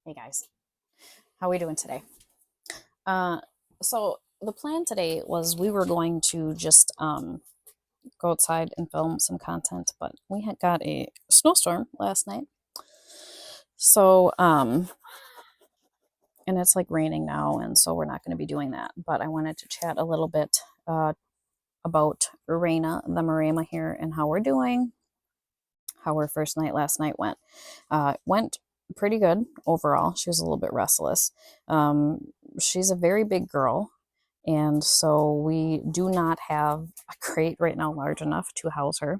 Hey guys, how are we doing today? Uh, so the plan today was we were going to just go outside and film some content, but we had got a snowstorm last night. So and it's like raining now, and so we're not going to be doing that. But I wanted to chat a little bit about Raina, the Maremma here, and how we're doing, how her first night last night went. Went pretty good overall. She was a little bit restless. She's a very big girl, and so we do not have a crate right now large enough to house her.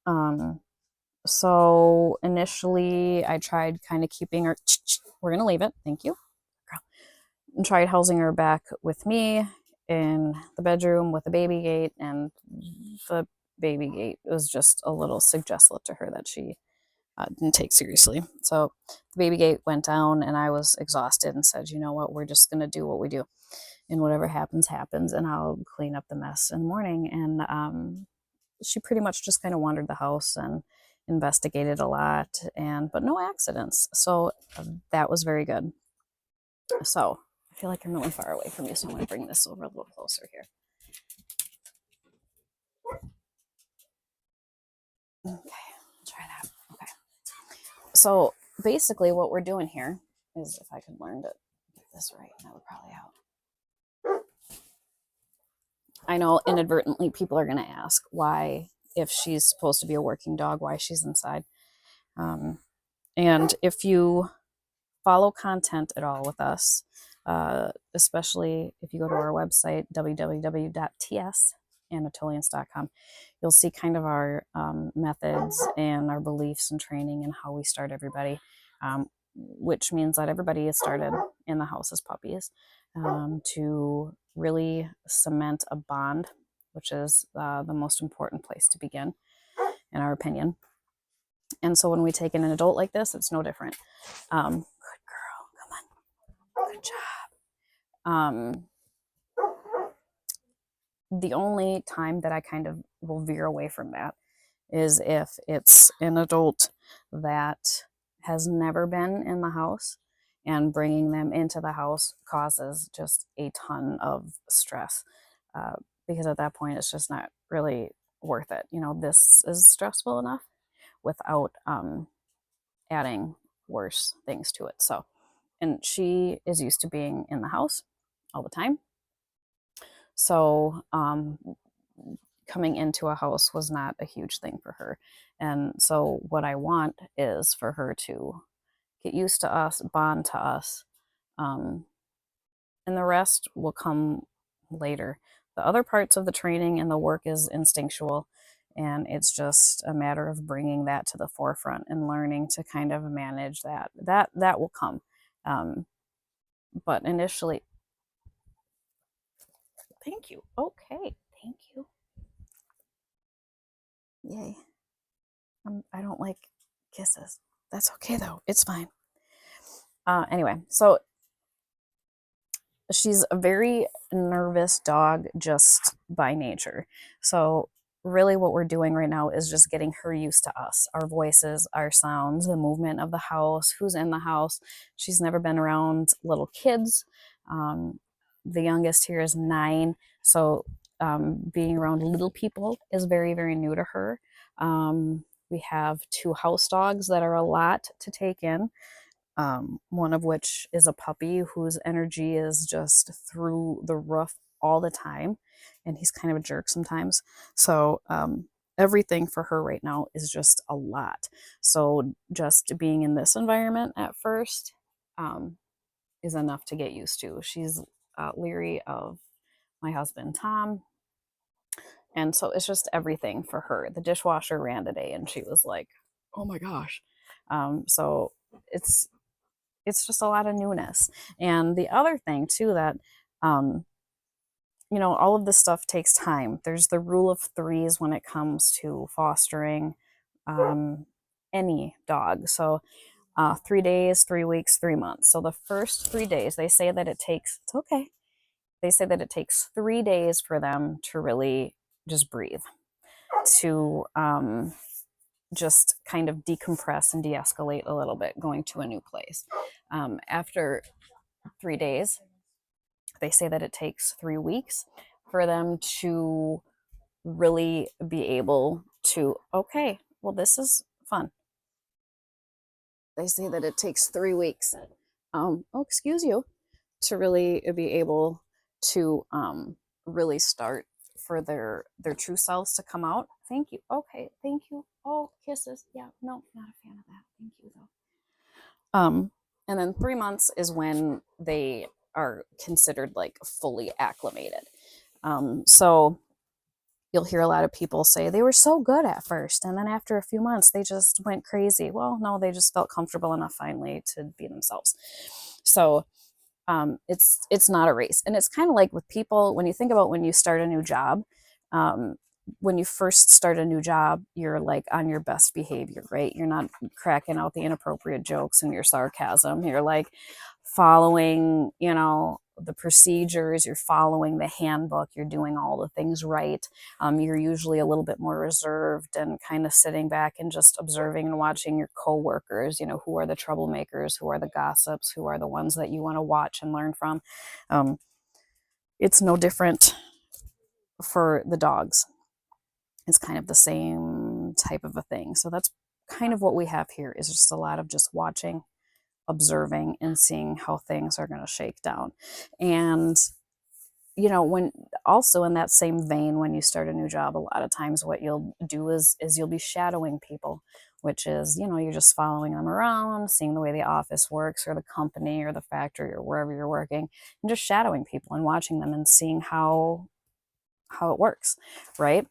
Um, so initially, I tried kind of keeping her. We're gonna leave it. Thank you. And tried housing her back with me in the bedroom with the baby gate, and the baby gate was just a little suggestive to her that she didn't take seriously. So the baby gate went down, and I was exhausted and said, you know what, we're just going to do what we do. And whatever happens, happens, and I'll clean up the mess in the morning. And she pretty much just kind of wandered the house and investigated a lot, but no accidents. So that was very good. So I feel like I'm really far away from you, so I'm going to bring this over a little closer here. Okay, try that. Okay. So basically, what we're doing here is, if I could learn to get this right, that would probably help. I know inadvertently people are going to ask why, if she's supposed to be a working dog, why she's inside. And if you follow content at all with us, especially if you go to our website, www.tsanatolians.com, you'll see kind of our methods and our beliefs and training and how we start everybody, which means that everybody is started in the house as puppies, to really cement a bond, which is the most important place to begin, in our opinion. And so when we take in an adult like this, it's no different. Good girl, come on, good job. The only time that I kind of will veer away from that is if it's an adult that has never been in the house, and bringing them into the house causes just a ton of stress, because at that point it's just not really worth it. You know, this is stressful enough without adding worse things to it. So, and she is used to being in the house all the time. So, coming into a house was not a huge thing for her. And so, what I want is for her to get used to us, bond to us, um, and the rest will come later. The other parts of the training and the work is instinctual, and it's just a matter of bringing that to the forefront and learning to kind of manage that. That will come, um, but initially, thank you. Okay, thank you. Yay. I don't like kisses. That's okay though. It's fine. Anyway, so she's a very nervous dog just by nature. So really what we're doing right now is just getting her used to us, our voices, our sounds, the movement of the house, who's in the house. She's never been around little kids. Um, the youngest here is 9. So being around little people is very, very new to her. We have 2 house dogs that are a lot to take in, one of which is a puppy whose energy is just through the roof all the time, and he's kind of a jerk sometimes. So everything for her right now is just a lot. So just being in this environment at first is enough to get used to. She's leery of my husband Tom, and so it's just everything for her. The dishwasher ran today, and she was like, "Oh my gosh!" So it's it's just a lot of newness. And the other thing too, that um, all of this stuff takes time. There's the rule of threes when it comes to fostering um, any dog. So 3 days, 3 weeks, 3 months. So the first 3 days, they say that it takes. It's okay. They say that it takes 3 days for them to really just breathe, to just kind of decompress and de-escalate a little bit going to a new place. After 3 days, they say that it takes 3 weeks for them to really be able to, okay, well, this is fun. They say that it takes 3 weeks, oh, excuse you, to really be able to really start for their true selves to come out. Thank you. Okay, thank you. Oh, kisses. Yeah, no, not a fan of that. Thank you though. And then 3 months is when they are considered like fully acclimated. So you'll hear a lot of people say they were so good at first, and then after a few months they just went crazy. Well, no, they just felt comfortable enough finally to be themselves. So it's not a race, and it's kind of like with people when you think about when you start a new job. um, when you first start a new job, you're like on your best behavior, right? You're not cracking out the inappropriate jokes and your sarcasm. You're like following, the procedures, you're following the handbook, you're doing all the things right. You're usually a little bit more reserved and kind of sitting back and just observing and watching your coworkers, who are the troublemakers, who are the gossips, who are the ones that you want to watch and learn from. um, it's no different for the dogs. It's kind of the same type of a thing. So that's kind of what we have here, is just a lot of just watching, observing, and seeing how things are going to shake down. And when also in that same vein, when you start a new job, a lot of times what you'll do is you'll be shadowing people, which is, you're just following them around, seeing the way the office works or the company or the factory or wherever you're working, and just shadowing people and watching them and seeing how it works, right?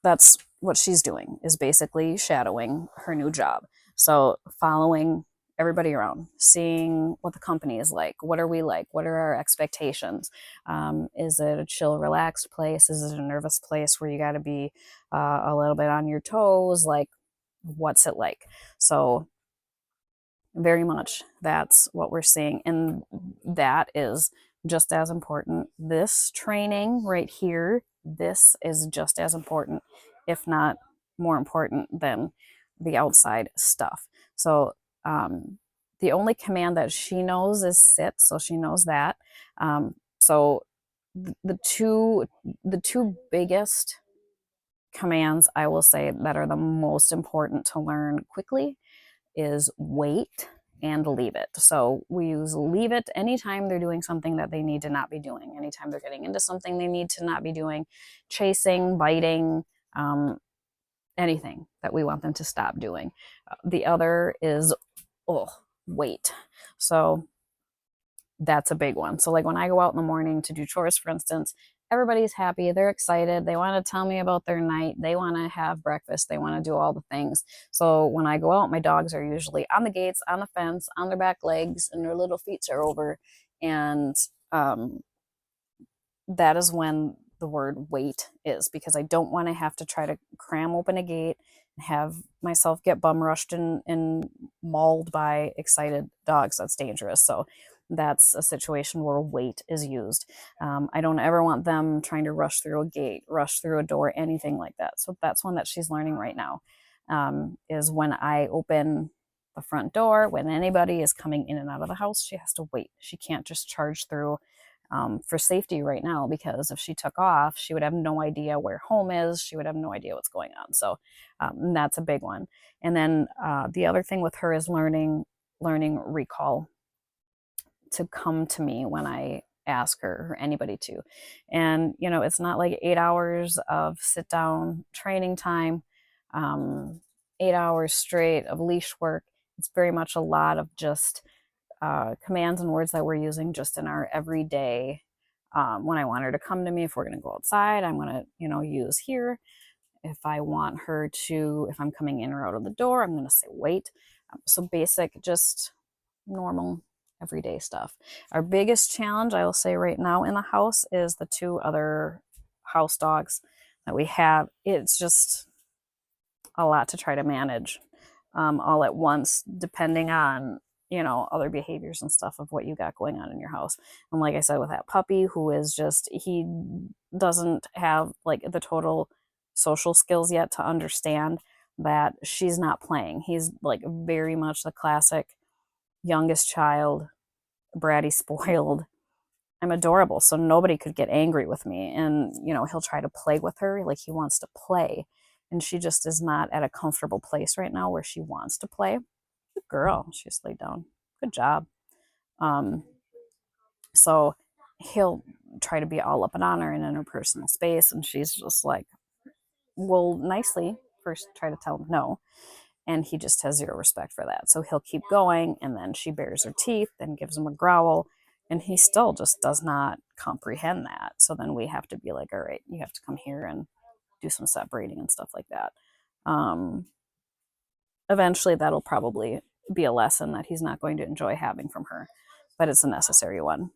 That's what she's doing, is basically shadowing her new job. So following everybody around, seeing what the company is like. What are we like? What are our expectations? Is it a chill, relaxed place? Is it a nervous place where you got to be a little bit on your toes? Like, what's it like? So very much that's what we're seeing, and that is just as important. This training right here, this is just as important, if not more important, than the outside stuff. So the only command that she knows is sit, so she knows that. So the two biggest commands, I will say, that are the most important to learn quickly is wait and leave it. So we use leave it anytime they're doing something that they need to not be doing, anytime they're getting into something they need to not be doing, chasing, biting, anything that we want them to stop doing. The other is, wait. So that's a big one. So like when I go out in the morning to do chores, for instance, everybody's happy, they're excited, they want to tell me about their night, they want to have breakfast, they want to do all the things. So when I go out, my dogs are usually on the gates, on the fence, on their back legs, and their little feet are over. And that is when the word wait is, because I don't want to have to try to cram open a gate and have myself get bum rushed and mauled by excited dogs. That's dangerous. So that's a situation where wait is used. I don't ever want them trying to rush through a gate, rush through a door, anything like that. So that's one that she's learning right now, is when I open the front door, when anybody is coming in and out of the house, she has to wait. She can't just charge through, for safety right now, because if she took off, she would have no idea where home is. She would have no idea what's going on. So that's a big one. And then the other thing with her is learning recall, to come to me when I ask her or anybody to. And, it's not like 8 hours of sit down training time, 8 hours straight of leash work. It's very much a lot of just commands and words that we're using just in our everyday. When I want her to come to me, if we're going to go outside, I'm going to, use here. If I want her to, if I'm coming in or out of the door, I'm going to say wait. So basic, just normal everyday stuff. Our biggest challenge, I will say right now in the house, is the two other house dogs that we have. It's just a lot to try to manage all at once, depending on other behaviors and stuff of what you got going on in your house. And like I said, with that puppy, who is just, he doesn't have like the total social skills yet to understand that she's not playing. He's like very much the classic youngest child, bratty, spoiled. I'm adorable, so nobody could get angry with me. And, he'll try to play with her like he wants to play. And she just is not at a comfortable place right now where she wants to play. Good girl. She just laid down. Good job. Um, so he'll try to be all up and on her and in her personal space. And she's just like, will nicely first try to tell him no. And he just has zero respect for that. So he'll keep going, and then she bares her teeth and gives him a growl, and he still just does not comprehend that. So then we have to be like, all right, you have to come here and do some separating and stuff like that. Um, Eventually, that'll probably be a lesson that he's not going to enjoy having from her, but it's a necessary one.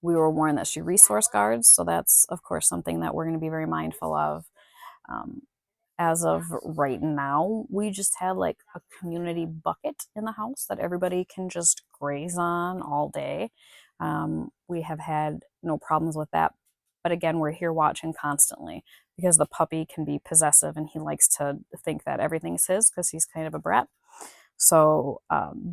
We were warned that she resource guards, so that's, of course, something that we're going to be very mindful of. Um, as of right now, we just have like a community bucket in the house that everybody can just graze on all day. We have had no problems with that. But again, we're here watching constantly because the puppy can be possessive and he likes to think that everything's his because he's kind of a brat. So,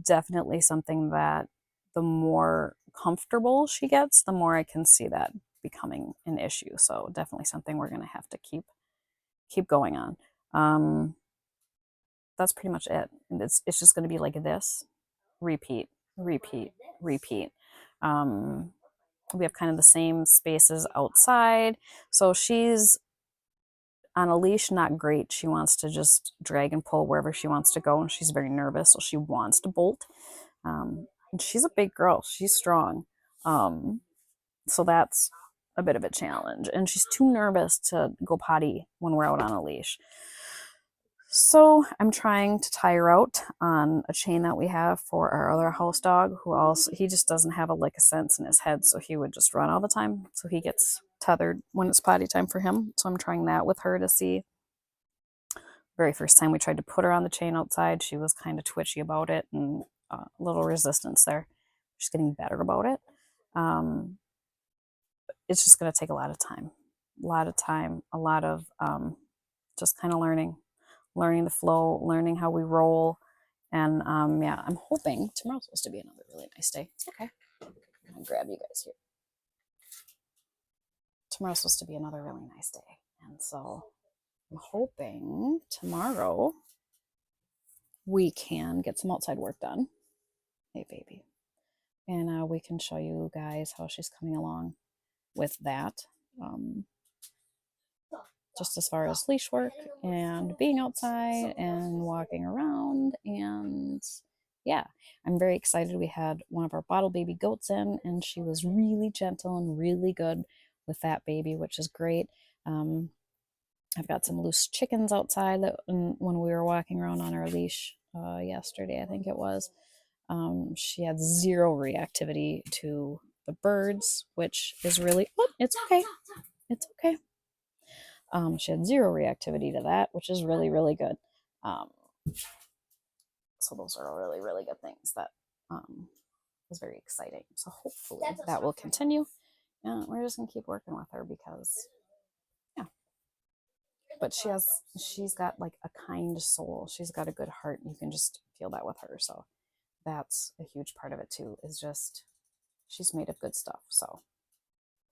definitely something that the more comfortable she gets, the more I can see that becoming an issue. So, definitely something we're going to have to keep going on. Um, that's pretty much it. And it's just going to be like this, repeat, repeat, repeat. Um, we have kind of the same spaces outside. So she's on a leash, not great. She wants to just drag and pull wherever she wants to go, and she's very nervous, so she wants to bolt. And she's a big girl. She's strong. Um, so that's a bit of a challenge. And she's too nervous to go potty when we're out on a leash. So I'm trying to tie her out on a chain that we have for our other house dog, who also, he just doesn't have a lick of sense in his head, so he would just run all the time. So he gets tethered when it's potty time for him. So I'm trying that with her to see. Very first time we tried to put her on the chain outside, she was kind of twitchy about it and a little resistance there. She's getting better about it. It's just going to take a lot of time, a lot of just kind of learning the flow, learning how we roll. And yeah, I'm hoping tomorrow's supposed to be another really nice day. It's okay. I'm gonna grab you guys here. Tomorrow's supposed to be another really nice day. And so I'm hoping tomorrow we can get some outside work done. Hey, baby. And we can show you guys how she's coming along with that. Just as far as leash work and being outside and walking around. And yeah, I'm very excited. We had one of our bottle baby goats in, and she was really gentle and really good with that baby, which is great. I've got some loose chickens outside that when we were walking around on our leash yesterday, I think it was. She had zero reactivity to the birds, which is really, it's okay. It's okay. She had zero reactivity to that, which is really, really good. So those are really, really good things. That is very exciting. So hopefully that will continue. And we're just gonna keep working with her because, yeah. But she's got like a kind soul. She's got a good heart. You can just feel that with her. So that's a huge part of it too. Is just she's made of good stuff. So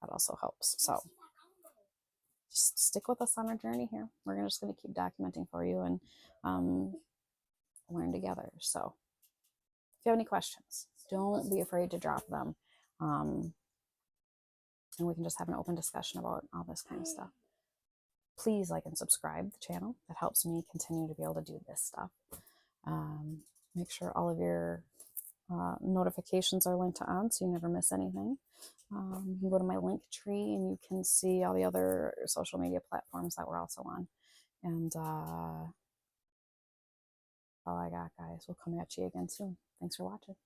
that also helps. So just stick with us on our journey here. We're just going to keep documenting for you and learn together. So if you have any questions, don't be afraid to drop them. And we can just have an open discussion about all this kind of stuff. Please like and subscribe to the channel. That helps me continue to be able to do this stuff. Make sure all of your notifications are linked on so you never miss anything. You can go to my link tree and you can see all the other social media platforms that we're also on. And all I got, guys. We'll come at you again soon. Thanks for watching.